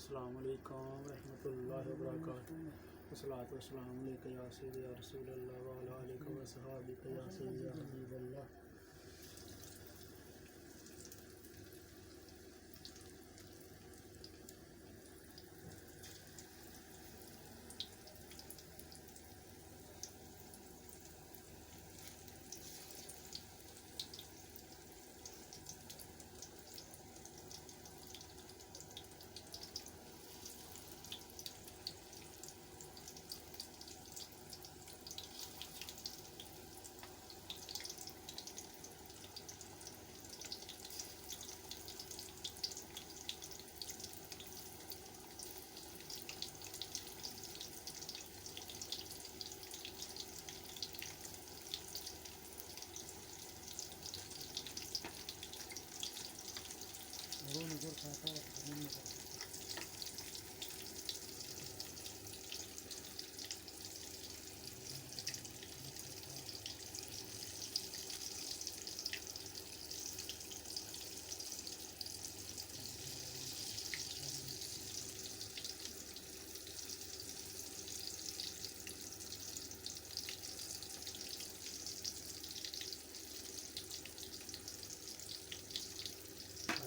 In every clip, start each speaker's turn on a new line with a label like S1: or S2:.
S1: अस्सलाम वालेकुम रहमतुल्लाहि व बरकातुहू। वस्सलातु वस्सलामु अलैका या सय्यदी या रसूलल्लाह व अला आलिका व सहाबिका या सय्यदी या हबीबल्लाह। वो नजर खाता है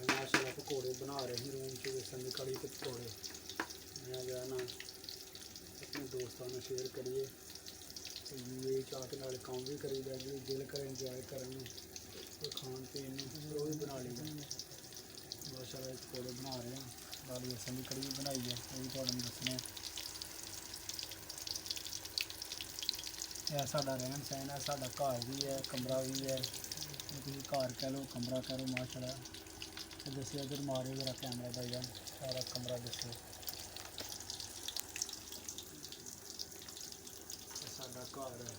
S1: माशाल्लाह पकौड़े बना रहे हैं रूम च बेसन की कड़ी ते पकौड़े। मैं गया ना अपने दोस्तों में शेयर करिए ये चाह के नाल काम भी करी दा जी दिल करे इंजॉय करन तो खान पीन वो भी बना लीदा। माशाल्लाह पकौड़े बना रहे हैं नाल बेसन की कड़ी भी बनाई है वो भी तुहानूं दस्सने। यह साडा रहन सहन है साडा घर भी है कमरा भी है तुसीं घर कह लो कमरा कह लो। माशाल्लाह दस्सिया इधर मारे मेरा कैमरा भाईजान सारा कमरा दस्सियो साडा घर है।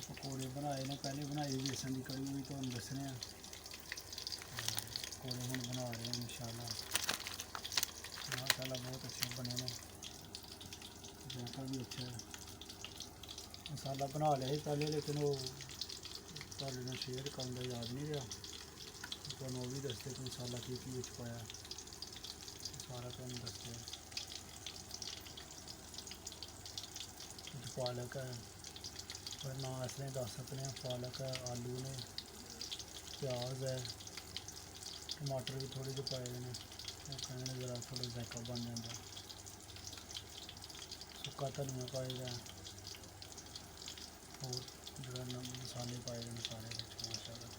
S1: पकौड़े बनाए ने पहले बनाई बेसन की कड़ी भी तुहानूं दस्सने पकौड़े हम बना रहे हैं इंशाल्लाह। माशाल्लाह बहुत अच्छे बने ने जायका भी अच्छा है। मसाला बना लिया ही पहले लेकिन वो तुहाडे नाल शेयर करन दा याद नहीं रहा तुहानूं वो भी दसदे कि मसाला की विच पाया सारा तुहानूं दसदे। पालक है पर ना इसने दस सकते हैं पालक है आलू ने प्याज है टमाटर भी थोड़े जो पाए ने वो कहने जरा थोड़ा जायका बन जाता। सुक्का धनिया पाए दा और जो मसाले पाए ने सारे माशाल्लाह।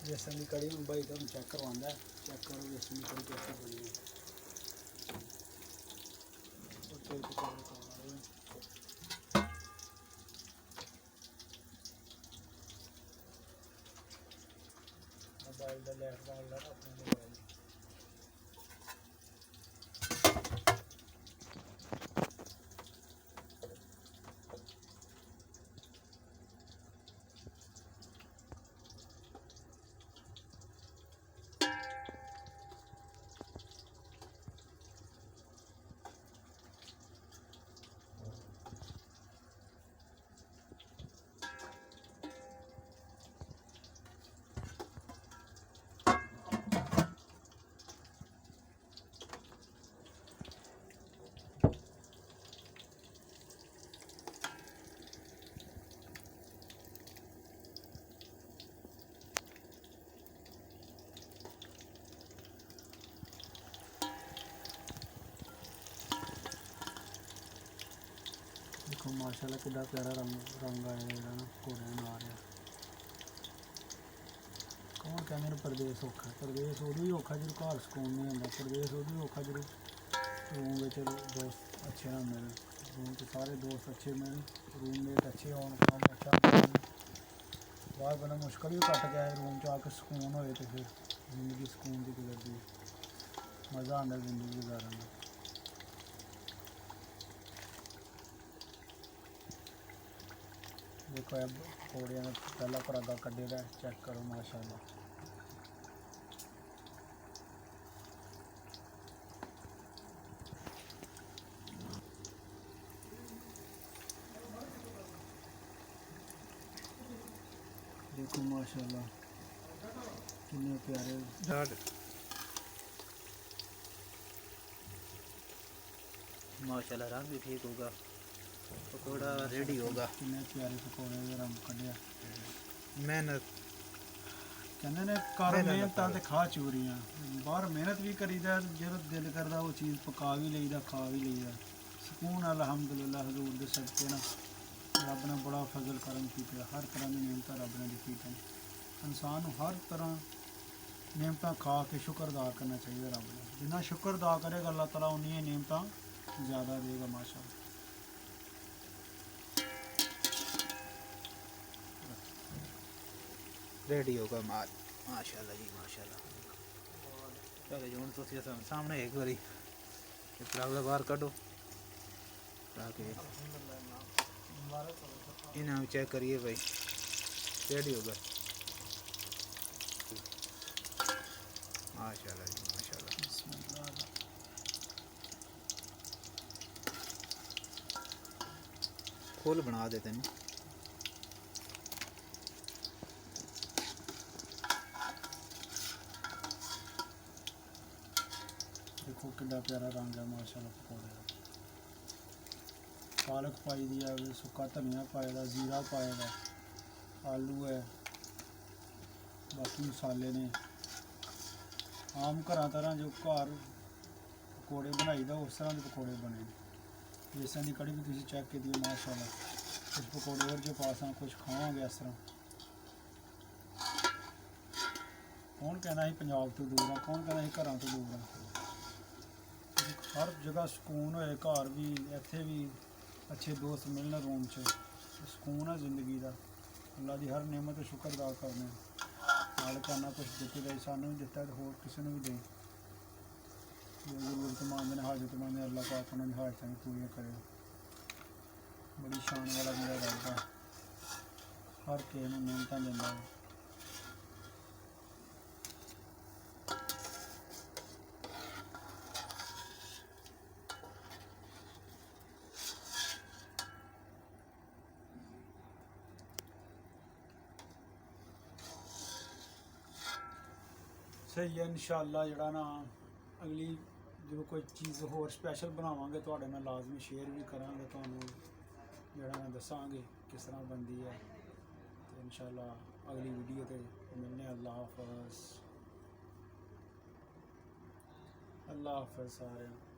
S1: बेसन की कड़ी में भाई तुम चेक करवाना चेक करो बेसन की कड़ी कैसे बनी है। ਸਮੋਸੇ ਪਕੌੜੇ ਖਾ ਰਹੇ मोबाइल का लैट डाल ला अपने मोबाइल देखो माशाल्लाह कितना प्यारा रंग आया है ना घोड़े में आ रहा कौन कहने ने परदेस औखा परदेस उदू ही औखा जो घर सुकून नहीं आता परदेस उदू ही औखा जो रूम में दोस्त अच्छे ना मिलन रूम के सारे दोस्त अच्छे मिलन रूममेट अच्छे होन काम अच्छा मिलन बाहर बड़ा मुश्किल भी कट गया रूम च आके सुकून होए तो फिर जिंदगी सुकून की गुजरती है मज़ा आता जिंदगी गुजारने में देखो अब घोड़िया ने पहला परागा कड्ढे दा चेक करो माशाल्लाह देखो माशाल्लाह कितने प्यारे
S2: माशाल्लाह रंग भी ठीक होगा पकौड़ा रेडी होगा
S1: कितने प्यारे पकौड़े दे रंग कढ़िया
S2: मेहनत
S1: कहते ने कर मेहनतां ते खा चोरियां बाहर मेहनत भी करीदा जो दिल करदा वो चीज़ पका भी लईदा खा भी लईदा सुकून अल्हम्दुलिल्लाह हजूर दे सदके ना रब ने बड़ा फजल करम कीता हर तरह की नेमत रब ने दी कीती इंसान नूं हर तरह नेमतां खा के शुक्र अदा करना चाहिए रब ने जिन्ना शुक्र अदा करेगा अल्लाह ताला उन्नी नेमतां ज़्यादा देगा माशाअल्लाह
S2: रेडी होगा माल माशाल्लाह जी माशाल्लाह चलो जी हूँ तुसीं सामने एक बारी परागला बाहर कड्ढो ताकि इन्हें चेक करिए भाई रेडी होगा माशाल्लाह जी माशाल्लाह फुल बना देते हैं
S1: देखो कितना प्यारा रंग है माशाल्लाह पकौड़े का पालक पाई दी है सुक्का धनिया पाए दा जीरा पाए दा आलू है बाकी मसाले ने आम घर तरह जो घर पकौड़े बनाई दा उस तरह के पकौड़े बने बेसन की कड़ी भी तुम चेक की माशाल्लाह कुछ पकौड़े और जो पास हैं कुछ खाओगे इस तरह कौन कहना ही पंजाब तो दूर है कौन कहना ही घर तो दूर है हर जगह सुकून होए घर भी इत्थे भी अच्छे दोस्त मिलन रूम च सुकून है जिंदगी का अल्लाह की हर नेमत शुक्र अदा करने नाल करना कुछ दिते दे सानू भी दिता तो होर किसी ने भी दे जो जरूरतमंद ने हाजतमंद ने अल्लाह पाक उन्होंने हाजत भी पूरी करे बड़ी शान वाला मेरा रब है हर किसी नूं नेमतां दिंदा है सही है इंशाअल्लाह जड़ा ना अगली जो कोई चीज़ होर स्पैशल बनावांगे तुहाडे नाल लाजमी शेयर भी करांगे तुहानूं जड़ा ना दसांगे किस तरह बनदी है तो इंशाअल्लाह अगली वीडियो ते मिलने अल्लाह हाफ़िज़ सारे